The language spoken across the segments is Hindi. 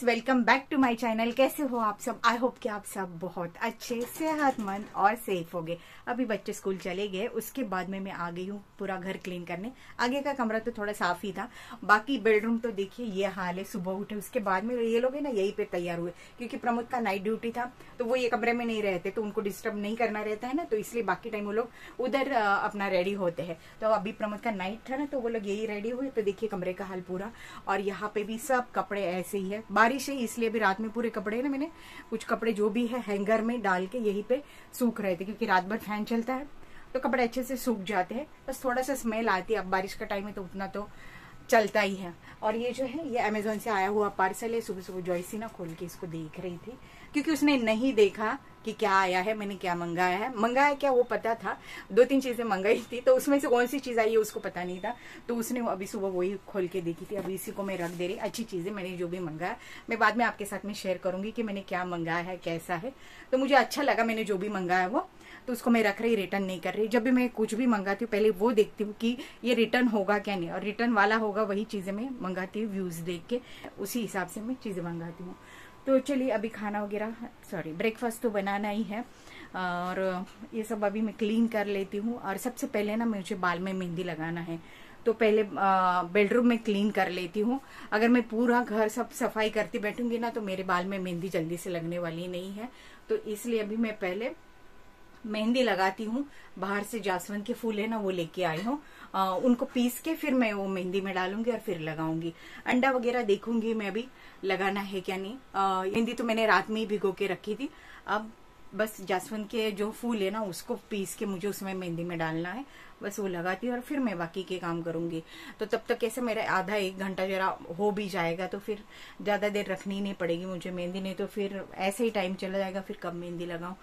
Friends, welcome back to my channel. कैसे हो आप सब? आई होप कि आप सब बहुत अच्छे, सेहतमंद और सेफ होंगे। अभी बच्चे स्कूल चले गए, उसके बाद में मैं आ गई हूँ पूरा घर क्लीन करने। आगे का कमरा तो थोड़ा साफ ही था, बाकी बेडरूम तो देखिए ये हाल है। सुबह उठे उसके बाद में ये लोग है ना यहीं पे तैयार हुए, क्योंकि प्रमोद का नाइट ड्यूटी था तो वो ये कमरे में नहीं रहते, तो उनको डिस्टर्ब नहीं करना रहता है ना, तो इसलिए बाकी टाइम वो लोग उधर अपना रेडी होते हैं। तो अभी प्रमोद का नाइट था ना, तो वो लोग यही रेडी हुए। तो देखिए कमरे का हाल पूरा, और यहाँ पे भी सब कपड़े ऐसे ही है। बारिश है इसलिए अभी रात में पूरे कपड़े ना मैंने कुछ कपड़े जो भी है हैंगर में डाल के यहीं पे सूख रहे थे, क्योंकि रात भर फैन चलता है तो कपड़े अच्छे से सूख जाते हैं। बस थोड़ा सा स्मेल आती है, अब बारिश का टाइम है तो उतना तो चलता ही है। और ये जो है ये अमेजोन से आया हुआ पार्सल है। सुबह सुबह जॉयसी ना खोल के इसको देख रही थी, क्योंकि उसने नहीं देखा कि क्या आया है, मैंने क्या मंगाया है। मंगाया क्या वो पता था, 2-3 चीजें मंगाई थी, तो उसमें से कौन सी चीज आई है उसको पता नहीं था। तो उसने अभी सुबह वही खोल के देखी थी। अभी इसी को मैं रख दे रही। अच्छी चीजें मैंने जो भी मंगाया, मैं बाद में आपके साथ में शेयर करूंगी कि मैंने क्या मंगाया है, कैसा है। तो मुझे अच्छा लगा मैंने जो भी मंगाया वो, तो उसको मैं रख रही, रिटर्न नहीं कर रही। जब भी मैं कुछ भी मंगाती हूँ पहले वो देखती हूँ कि ये रिटर्न होगा क्या नहीं, और रिटर्न वाला होगा वही चीजें मैं मंगाती हूँ। व्यूज देख के उसी हिसाब से मैं चीजें मंगाती हूँ। तो चलिए अभी खाना वगैरह ब्रेकफास्ट तो बनाना ही है, और ये सब अभी मैं क्लीन कर लेती हूँ। और सबसे पहले ना मुझे बाल में मेहंदी लगाना है, तो पहले बेडरूम में क्लीन कर लेती हूँ। अगर मैं पूरा घर सब सफाई करती बैठूंगी ना तो मेरे बाल में मेहंदी जल्दी से लगने वाली नहीं है, तो इसलिए अभी मैं पहले मेहंदी लगाती हूँ। बाहर से जासवंत के फूल है ना वो लेके आई हूँ, उनको पीस के फिर मैं वो मेहंदी में डालूंगी और फिर लगाऊंगी। अंडा वगैरह देखूंगी मैं अभी लगाना है क्या नहीं। मेहंदी तो मैंने रात में ही भिगो के रखी थी। अब बस जासवंत के जो फूल है ना उसको पीस के मुझे उसमें मेहंदी में डालना है, बस वो लगाती हूँ और फिर मैं बाकी के काम करूंगी। तो तब तक कैसे मेरा आधा 1 घंटा जरा हो भी जाएगा, तो फिर ज्यादा देर रखनी नहीं पड़ेगी मुझे मेहंदी, नहीं तो फिर ऐसे ही टाइम चला जाएगा, फिर कब मेहंदी लगाऊं।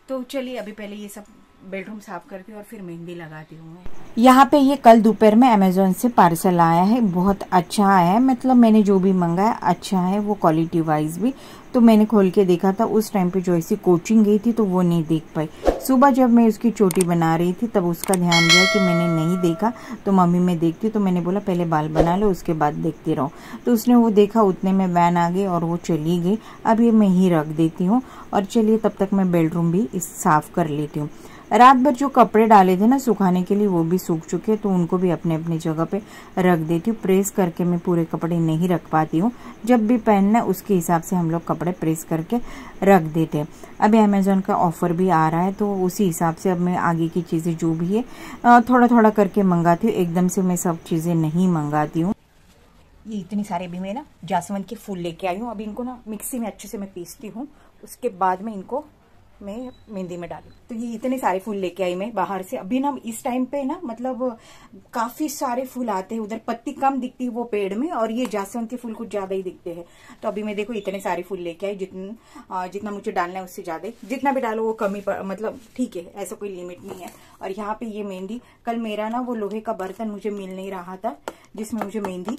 तो चलिए अभी पहले ये सब बेडरूम साफ करती हूँ और फिर मेहंदी लगाती हूँ। यहाँ पे ये कल दोपहर में अमेजोन से पार्सल आया है, बहुत अच्छा आया है। मतलब मैंने जो भी मंगाया अच्छा है, वो क्वालिटी वाइज भी। तो मैंने खोल के देखा था, उस टाइम पे जो ऐसी कोचिंग गई थी तो वो नहीं देख पाई। सुबह जब मैं उसकी चोटी बना रही थी तब उसका ध्यान दिया कि मैंने नहीं देखा, तो मम्मी मैं देखती, तो मैंने बोला पहले बाल बना लो उसके बाद देखती रहो। तो उसने वो देखा, उतने में वैन आ गई और वो चली गई। अब ये मैं ही रख देती हूँ, और चलिए तब तक मैं बेडरूम भी साफ कर लेती हूँ। रात भर जो कपड़े डाले थे ना सुखाने के लिए वो भी सूख चुके, तो उनको भी अपने अपने जगह पे रख देती हूँ। प्रेस करके मैं पूरे कपड़े नहीं रख पाती हूँ, जब भी पहनना उसके हिसाब से हम लोग कपड़े प्रेस करके रख देते हैं। अभी अमेजोन का ऑफर भी आ रहा है, तो उसी हिसाब से अब मैं आगे की चीज़ें जो भी है थोड़ा थोड़ा करके मंगाती हूँ, एकदम से मैं सब चीज़ें नहीं मंगाती हूँ। ये इतनी सारे भी मैं ना जासवंत के फूल लेके आई हूँ। अभी इनको ना मिक्सी में अच्छे से मैं पीसती हूँ, उसके बाद में इनको मैं मेहंदी में डालू। तो ये इतने सारे फूल लेके आई मैं बाहर से। अभी ना इस टाइम पे ना मतलब काफी सारे फूल आते हैं, उधर पत्ती कम दिखती है वो पेड़ में, और ये जासवंत के फूल कुछ ज्यादा ही दिखते हैं। तो अभी मैं देखो इतने सारे फूल लेके आई, जितना मुझे डालना है उससे ज्यादा, जितना भी डालो वो कमी मतलब ठीक है, ऐसा कोई लिमिट नहीं है। और यहाँ पे ये मेहंदी, कल मेरा ना वो लोहे का बर्तन मुझे मिल नहीं रहा था जिसमें मुझे मेहंदी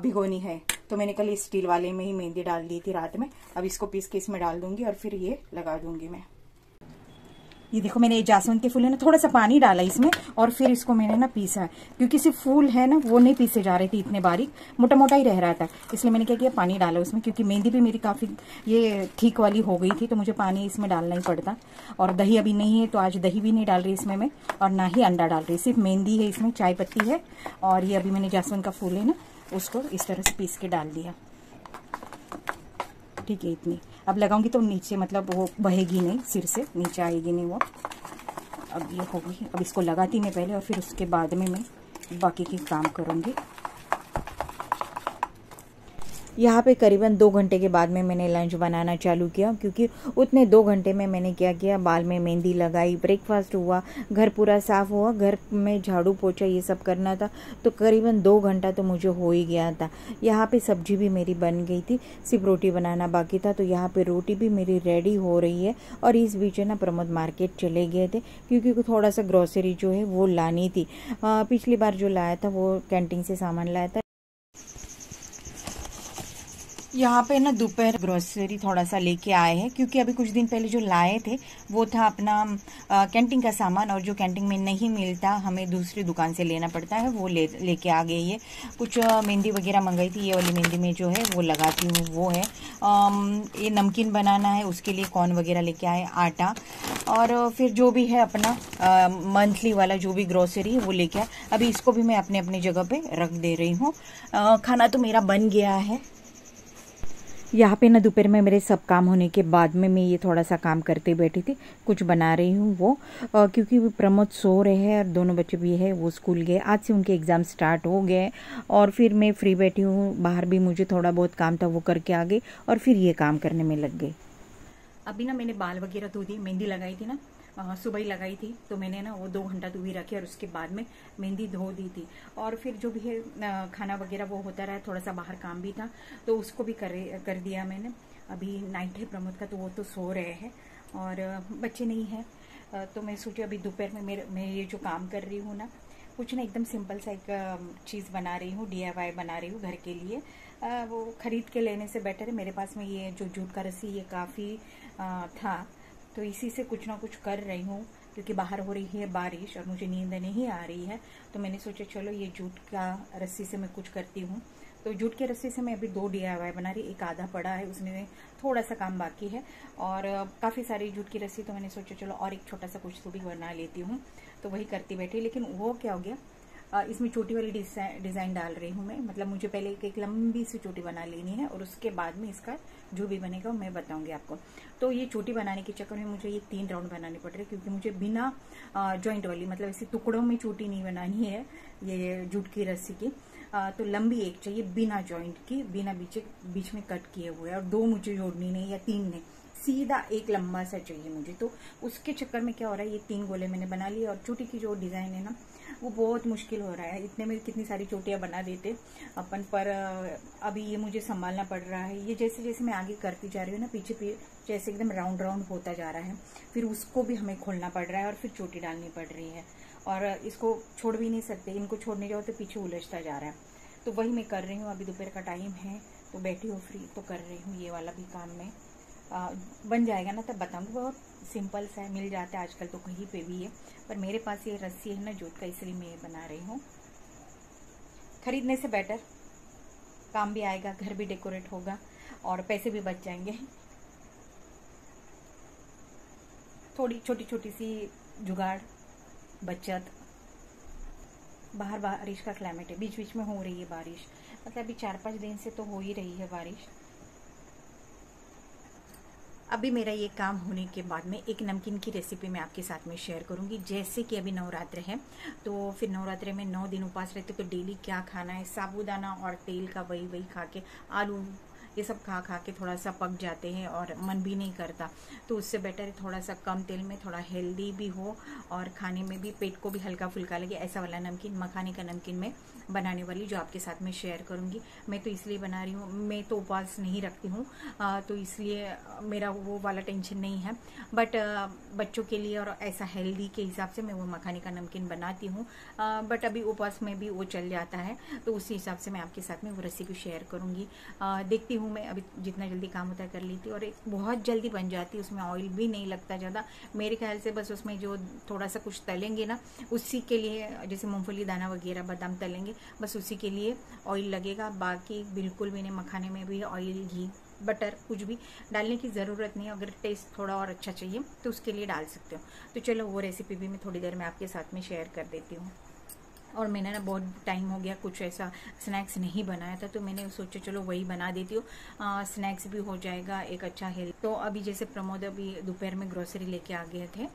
भिगोनी है, तो मैंने कल स्टील वाले में ही मेहंदी डाल दी थी रात में। अब इसको पीस के इसमें डाल दूंगी और फिर ये लगा दूंगी मैं। ये देखो मैंने ये जासवंत के फूल है ना, थोड़ा सा पानी डाला इसमें और फिर इसको मैंने ना पीसा है, क्योंकि सिर्फ फूल है ना वो नहीं पीसे जा रहे थे, इतने बारीक मोटा मोटा ही रह रहा था, इसलिए मैंने क्या किया पानी डाला उसमें, क्योंकि मेहंदी भी मेरी काफी ये ठीक वाली हो गई थी, तो मुझे पानी इसमें डालना ही पड़ता। और दही अभी नहीं है, तो आज दही भी नहीं डाल रही इसमें मैं, और ना ही अंडा डाल रही, सिर्फ मेहंदी है इसमें, चाय पत्ती है, और ये अभी मैंने जासवंत का फूल है ना उसको इस तरह से पीस के डाल दिया। ठीक है, इतनी अब लगाऊंगी तो नीचे मतलब वो बहेगी नहीं, सिर से नीचे आएगी नहीं वो। अब ये होगी, अब इसको लगाती मैं पहले और फिर उसके बाद में मैं बाकी के काम करूंगी। यहाँ पे करीबन 2 घंटे के बाद में मैंने लंच बनाना चालू किया, क्योंकि उतने 2 घंटे में मैंने क्या किया, बाल में मेहंदी लगाई, ब्रेकफास्ट हुआ, घर पूरा साफ हुआ, घर में झाड़ू पोछा ये सब करना था, तो करीबन 2 घंटा तो मुझे हो ही गया था। यहाँ पे सब्जी भी मेरी बन गई थी, सिर्फ रोटी बनाना बाकी था, तो यहाँ पे रोटी भी मेरी रेडी हो रही है। और इस बीच ना प्रमोद मार्केट चले गए थे, क्योंकि थोड़ा सा ग्रोसरी जो है वो लानी थी। पिछली बार जो लाया था वो कैंटीन से सामान लाया था। यहाँ पे ना दोपहर ग्रोसरी थोड़ा सा लेके आए हैं, क्योंकि अभी कुछ दिन पहले जो लाए थे वो था अपना कैंटीन का सामान, और जो कैंटीन में नहीं मिलता हमें दूसरी दुकान से लेना पड़ता है, वो लेके आ गई है। कुछ मेहंदी वगैरह मंगाई थी, ये वाली मेहंदी में जो है वो लगाती हूँ वो है। ये नमकीन बनाना है, उसके लिए कॉर्न वगैरह लेके आए, आटा, और फिर जो भी है अपना मंथली वाला जो भी ग्रोसरी है वो लेके आए। अभी इसको भी मैं अपने अपनी जगह पे रख दे रही हूँ। खाना तो मेरा बन गया है। यहाँ पे ना दोपहर में मेरे सब काम होने के बाद में मैं ये थोड़ा सा काम करते बैठी थी, कुछ बना रही हूँ वो, क्योंकि प्रमोद सो रहे हैं और दोनों बच्चे भी है वो स्कूल गए, आज से उनके एग्ज़ाम स्टार्ट हो गए। और फिर मैं फ्री बैठी हूँ, बाहर भी मुझे थोड़ा बहुत काम था वो करके आ गई, और फिर ये काम करने में लग गई। अभी ना मैंने बाल वगैरह धो दी, मेहंदी लगाई थी ना, सुबह ही लगाई थी, तो मैंने ना वो 2 घंटा धोई रखी और उसके बाद में मेहंदी धो दी थी। और फिर जो भी है खाना वगैरह वो होता रहा, थोड़ा सा बाहर काम भी था तो उसको भी कर दिया मैंने। अभी नाइट है प्रमोद का, तो वो तो सो रहे हैं और बच्चे नहीं हैं, तो मैं सोची अभी दोपहर में मैं ये जो काम कर रही हूँ ना, कुछ ना एकदम सिंपल सा एक चीज़ बना रही हूँ, DIY बना रही हूँ घर के लिए। वो खरीद के लेने से बेटर है, मेरे पास में ये जो जूट का रस्सी ये काफ़ी था, तो इसी से कुछ ना कुछ कर रही हूँ, क्योंकि बाहर हो रही है बारिश और मुझे नींद नहीं आ रही है, तो मैंने सोचा चलो ये जूट का रस्सी से मैं कुछ करती हूँ। तो जूट के रस्सी से मैं अभी 2 DIY बना रही, एक आधा पड़ा है, उसमें थोड़ा सा काम बाकी है, और काफ़ी सारी जूट की रस्सी, तो मैंने सोचा चलो और एक छोटा सा कुछ तो भी बना लेती हूँ, तो वही करती बैठी। लेकिन वो क्या हो गया, इसमें चोटी वाली डिज़ाइन डाल रही हूँ मैं, मतलब मुझे पहले एक लंबी सी चोटी बना लेनी है और उसके बाद में इसका जो भी बनेगा मैं बताऊंगी आपको। तो ये चोटी बनाने के चक्कर में मुझे ये 3 राउंड बनाने पड़ रहे, क्योंकि मुझे बिना जॉइंट वाली, मतलब ऐसे टुकड़ों में चोटी नहीं बनानी है ये जूट की रस्सी की, तो लंबी एक चाहिए बिना जॉइंट की, बिना बीच में कट किए हुए, और 2 मुझे जोड़नी नहीं या 3 नहीं, सीधा एक लंबा सा चाहिए मुझे। तो उसके चक्कर में क्या हो रहा है, ये 3 गोले मैंने बना लिए, और चोटी की जो डिज़ाइन है ना वो बहुत मुश्किल हो रहा है, इतने में कितनी सारी चोटियाँ बना देते अपन, पर अभी ये मुझे संभालना पड़ रहा है। ये जैसे जैसे मैं आगे करती जा रही हूँ ना, पीछे जैसे एकदम राउंड राउंड होता जा रहा है, फिर उसको भी हमें खोलना पड़ रहा है और फिर चोटी डालनी पड़ रही है, और इसको छोड़ भी नहीं सकते, इनको छोड़ने जाओ तो पीछे उलझता जा रहा है। तो वही मैं कर रही हूँ, अभी दोपहर का टाइम है तो बैठी हूँ फ्री, तो कर रही हूँ ये वाला भी काम में। बन जाएगा ना तब बताऊंगी, बहुत सिंपल सा है, मिल जाता है आजकल तो कहीं पे भी है, पर मेरे पास ये रस्सी है ना जूट का, इसलिए मैं ये बना रही हूँ। खरीदने से बेटर, काम भी आएगा, घर भी डेकोरेट होगा और पैसे भी बच जाएंगे। थोड़ी छोटी छोटी सी जुगाड़, बचत। बाहर बारिश का क्लाइमेट है, बीच बीच में हो रही है बारिश, मतलब अभी 4-5 दिन से तो हो ही रही है बारिश। अभी मेरा ये काम होने के बाद में एक नमकीन की रेसिपी मैं आपके साथ में शेयर करूंगी। जैसे कि अभी नवरात्र है, तो फिर नवरात्रे में 9 दिन उपवास रहते, तो डेली क्या खाना है, साबूदाना और तेल का वही खा के, आलू ये सब खा के थोड़ा सा पक जाते हैं और मन भी नहीं करता, तो उससे बेटर है थोड़ा सा कम तेल में, थोड़ा हेल्दी भी हो और खाने में भी पेट को भी हल्का फुल्का लगे, ऐसा वाला नमकीन, मखाने का नमकीन मैं बनाने वाली, जो आपके साथ में शेयर करूंगी। मैं तो इसलिए बना रही हूँ, मैं तो उपवास नहीं रखती हूँ, तो इसलिए मेरा वो वाला टेंशन नहीं है, बट बच्चों के लिए और ऐसा हेल्दी के हिसाब से मैं वो मखाने का नमकीन बनाती हूँ, बट अभी उपवास में भी वो चल जाता है, तो उसी हिसाब से मैं आपके साथ में वो रेसिपी शेयर करूँगी। देखती हूँ मैं अभी जितना जल्दी काम होता है कर लेती हूँ, और एक बहुत जल्दी बन जाती है, उसमें ऑयल भी नहीं लगता ज़्यादा मेरे ख्याल से, बस उसमें जो थोड़ा सा कुछ तलेंगे ना उसी के लिए, जैसे मूंगफली दाना वगैरह बादाम तलेंगे, बस उसी के लिए ऑयल लगेगा, बाकी बिल्कुल भी नहीं। मखाने में भी ऑयल, घी, बटर कुछ भी डालने की ज़रूरत नहीं है, अगर टेस्ट थोड़ा और अच्छा चाहिए तो उसके लिए डाल सकते हो। तो चलो वो रेसिपी भी मैं थोड़ी देर में आपके साथ में शेयर कर देती हूँ। और मैंने ना बहुत टाइम हो गया कुछ ऐसा स्नैक्स नहीं बनाया था, तो मैंने सोचा चलो वही बना देती हूँ, स्नैक्स भी हो जाएगा, एक अच्छा हेल्थ। तो अभी जैसे प्रमोद अभी दोपहर में ग्रोसरी लेके आ गए थे,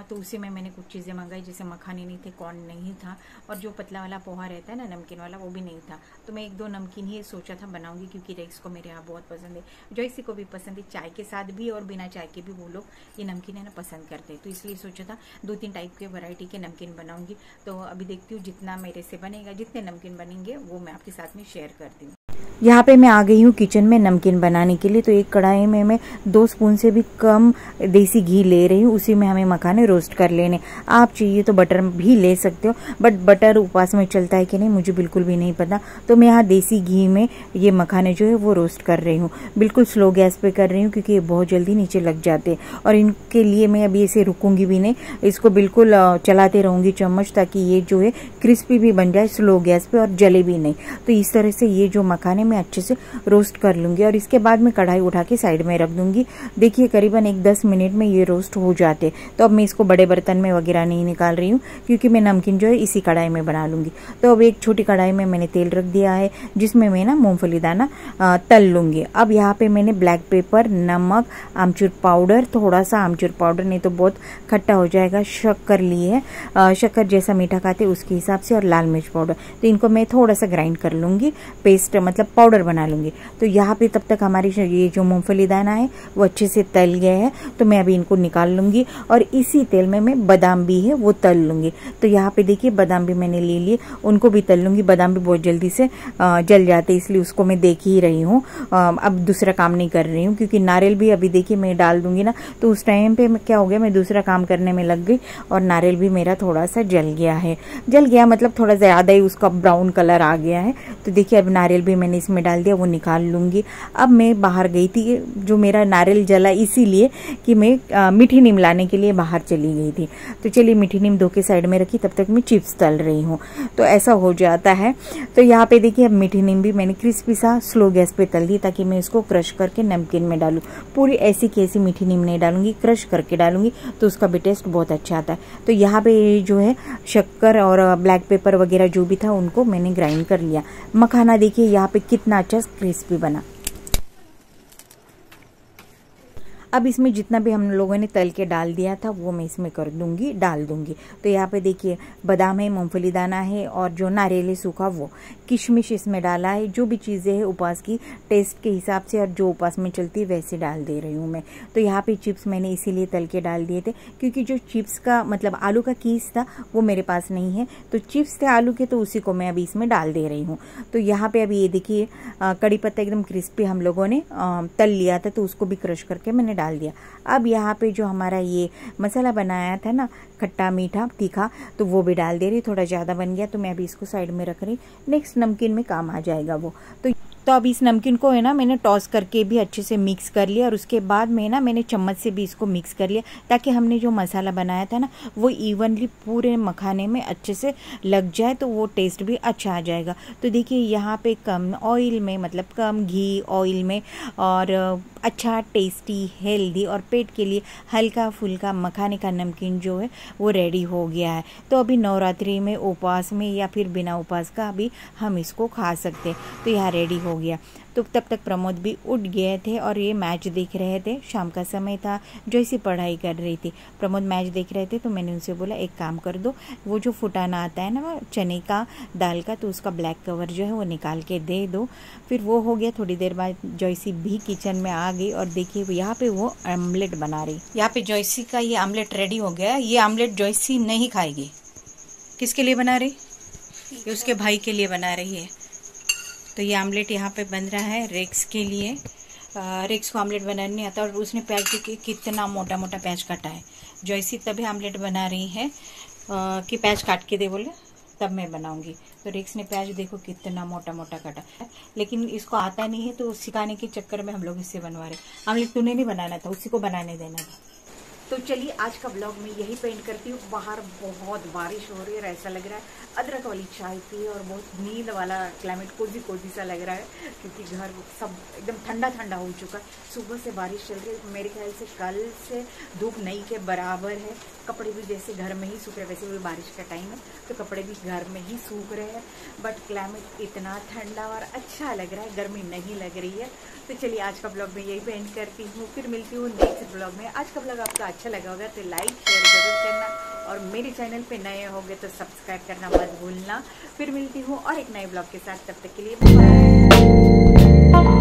तो उसी में मैंने कुछ चीज़ें मंगाई, जैसे मखाने नहीं थे, कॉर्न नहीं था, और जो पतला वाला पोहा रहता है ना नमकीन वाला, वो भी नहीं था, तो मैं 1-2 नमकीन ही सोचा था बनाऊंगी, क्योंकि रेक्स को मेरे यहाँ बहुत पसंद है, जॉयसी को भी पसंद है, चाय के साथ भी और बिना चाय के भी वो लोग ये नमकीन है ना पसंद करते हैं, तो इसलिए सोचा था 2-3 टाइप के वैरायटी के नमकीन बनाऊंगी। तो अभी देखती हूँ जितना मेरे से बनेगा, जितने नमकीन बनेंगे वो मैं आपके साथ में शेयर करती हूँ। यहाँ पे मैं आ गई हूँ किचन में नमकीन बनाने के लिए। तो एक कढ़ाई में मैं 2 स्पून से भी कम देसी घी ले रही हूँ, उसी में हमें मखाने रोस्ट कर लेने। आप चाहिए तो बटर भी ले सकते हो, बट बटर उपवास में चलता है कि नहीं मुझे बिल्कुल भी नहीं पता। तो मैं यहाँ देसी घी में ये मखाने जो है वो रोस्ट कर रही हूँ। बिल्कुल स्लो गैस पे कर रही हूँ क्योंकि ये बहुत जल्दी नीचे लग जाते हैं, और इनके लिए मैं अभी इसे रुकूंगी भी नहीं, इसको बिल्कुल चलाते रहूंगी चम्मच, ताकि ये जो है क्रिस्पी भी बन जाए स्लो गैस पे और जले भी नहीं। तो इस तरह से ये जो मखाने मैं अच्छे से रोस्ट कर लूंगी, और इसके बाद मैं कढ़ाई उठा के साइड में रख दूंगी। देखिए करीबन 1-10 मिनट में ये रोस्ट हो जाते। तो अब मैं इसको बड़े बर्तन में वगैरह नहीं निकाल रही हूँ, क्योंकि मैं नमकीन जो है इसी कढ़ाई में बना लूंगी। तो अब एक छोटी कढ़ाई में मैंने तेल रख दिया है, जिसमें मैं ना मूंगफली दाना तल लूंगी। अब यहाँ पे मैंने ब्लैक पेपर, नमक, आमचूर पाउडर, थोड़ा सा आमचूर पाउडर, नहीं तो बहुत खट्टा हो जाएगा, शक्कर ली है, शक्कर जैसा मीठा खाते उसके हिसाब से, और लाल मिर्च पाउडर। तो इनको मैं थोड़ा सा ग्राइंड कर लूंगी, पेस्ट मतलब पाउडर बना लूंगी। तो यहाँ पे तब तक हमारी ये जो मूंगफली दाना है वो अच्छे से तल गया है। तो मैं अभी इनको निकाल लूंगी, और इसी तेल में मैं बादाम भी है वो तल लूंगी। तो यहाँ पे देखिए बादाम भी मैंने ले लिए, उनको भी तल लूंगी। बादाम भी बहुत जल्दी से जल जाते, इसलिए उसको मैं देख ही रही हूँ। अब दूसरा काम नहीं कर रही हूँ, क्योंकि नारियल भी अभी देखिए मैं डाल दूंगी ना, तो उस टाइम पे क्या हो गया, मैं दूसरा काम करने में लग गई, और नारियल भी मेरा थोड़ा सा जल गया है। जल गया मतलब थोड़ा ज्यादा ही उसका ब्राउन कलर आ गया है। तो देखिए अब नारियल भी मैंने इसमें डाल दिया, वो निकाल लूंगी। अब मैं बाहर गई थी, जो मेरा नारियल जला इसीलिए कि मैं मीठी नीम लाने के लिए बाहर चली गई थी। तो चलिए मीठी नीम धो के साइड में रखी, तब तक मैं चिप्स तल रही हूँ। तो ऐसा हो जाता है। तो यहाँ पे देखिए अब मीठी नीम भी मैंने क्रिस्पी सा स्लो गैस पे तल दी, ताकि मैं इसको क्रश करके नमकीन में डालूं। पूरी ऐसी की ऐसी मीठी नीम नहीं डालूंगी, क्रश करके डालूंगी, तो उसका भी टेस्ट बहुत अच्छा आता है। तो यहाँ पे जो है शक्कर और ब्लैक पेपर वगैरह जो भी था उनको मैंने ग्राइंड कर लिया। मखाना देखिए यहाँ पे कितना अच्छा क्रिस्पी बना। अब इसमें जितना भी हम लोगों ने तल के डाल दिया था वो मैं इसमें डाल दूंगी। तो यहाँ पे देखिए बादाम है, मूंगफली दाना है, और जो नारियल है सूखा वो, किशमिश इसमें डाला है। जो भी चीज़ें हैं उपवास की टेस्ट के हिसाब से और जो उपवास में चलती है वैसे डाल दे रही हूँ मैं। तो यहाँ पे चिप्स मैंने इसीलिए तल के डाल दिए थे, क्योंकि जो चिप्स का मतलब आलू का कीस था वो मेरे पास नहीं है। तो चिप्स थे आलू के, तो उसी को मैं अभी इसमें डाल दे रही हूँ। तो यहाँ पे अभी ये देखिए कड़ी पत्ता एकदम क्रिस्पी हम लोगों ने तल लिया था, तो उसको भी क्रश करके मैंने डाल दिया। अब यहाँ पे जो हमारा ये मसाला बनाया था ना, खट्टा मीठा तीखा, तो वो भी डाल दे रही। थोड़ा ज़्यादा बन गया तो मैं अभी इसको साइड में रख रही, नेक्स्ट नमकीन में काम आ जाएगा वो। तो अब इस नमकीन को है ना मैंने टॉस करके भी अच्छे से मिक्स कर लिया, और उसके बाद में ना मैंने चम्मच से भी इसको मिक्स कर लिया, ताकि हमने जो मसाला बनाया था ना वो इवनली पूरे मखाने में अच्छे से लग जाए, तो वो टेस्ट भी अच्छा आ जाएगा। तो देखिए यहाँ पे कम ऑयल में, मतलब कम घी ऑयल में, और अच्छा टेस्टी हेल्दी और पेट के लिए हल्का फुल्का मखाने का नमकीन जो है वो रेडी हो गया है। तो अभी नवरात्रि में उपवास में या फिर बिना उपवास का भी हम इसको खा सकते हैं। तो यहाँ रेडी हो गया। तो तब तक प्रमोद भी उठ गए थे और ये मैच देख रहे थे। शाम का समय था, जैसी पढ़ाई कर रही थी। प्रमोद मैच देख रहे थे, तो मैंने उनसे बोला एक काम कर दो, वो जो फुटाना आता है ना चने का दाल का, तो उसका ब्लैक कवर जो है वो निकाल के दे दो। फिर वो हो गया। थोड़ी देर बाद जॉयसी भी किचन में आ गई, और देखिए यहाँ पे वो आमलेट बना रही। यहाँ पे जॉयसी का ये आमलेट रेडी हो गया। ये आमलेट जॉयसी नहीं खाएगी। किसके लिए बना रही? ये उसके भाई के लिए बना रही है। तो ये आमलेट यहाँ पे बन रहा है रेक्स के लिए। रेक्स को आमलेट बनाने नहीं आता, और उसने प्याज देखिए कितना मोटा मोटा प्याज काटा है। जॉयसी तभी आमलेट बना रही है कि प्याज काट के दे बोले, तब मैं बनाऊंगी। तो रेक्स ने प्याज देखो कितना मोटा मोटा काटा है, लेकिन इसको आता नहीं है, तो सिखाने के चक्कर में हम लोग इससे बनवा रहे। आमलेट तूने नहीं बनाना था, उसी को बनाने देना था। तो चलिए आज का ब्लॉग मैं यही पेंट करती हूँ। बाहर बहुत बारिश हो रही है और ऐसा लग रहा है अदरक वाली चाय पी, और बहुत नींद वाला क्लाइमेट कोजी कोजी सा लग रहा है, क्योंकि घर सब एकदम ठंडा ठंडा हो चुका है। सुबह से बारिश चल रही है। मेरे ख्याल से कल से धूप नहीं के बराबर है। कपड़े भी जैसे घर में ही सूख रहे, वैसे भी बारिश का टाइम है तो कपड़े भी घर में ही सूख रहे हैं। बट क्लाइमेट इतना ठंडा और अच्छा लग रहा है, गर्मी नहीं लग रही है। तो चलिए आज का ब्लॉग मैं यही पेंट करती हूँ, फिर मिलती हूँ नेक्स्ट ब्लॉग में। आज का ब्लॉग आपको अच्छा लगा होगा तो लाइक शेयर जरूर करना, और मेरे चैनल पे नए होंगे तो सब्सक्राइब करना मत भूलना। फिर मिलती हूँ और एक नए ब्लॉग के साथ, तब तक के लिए बाय।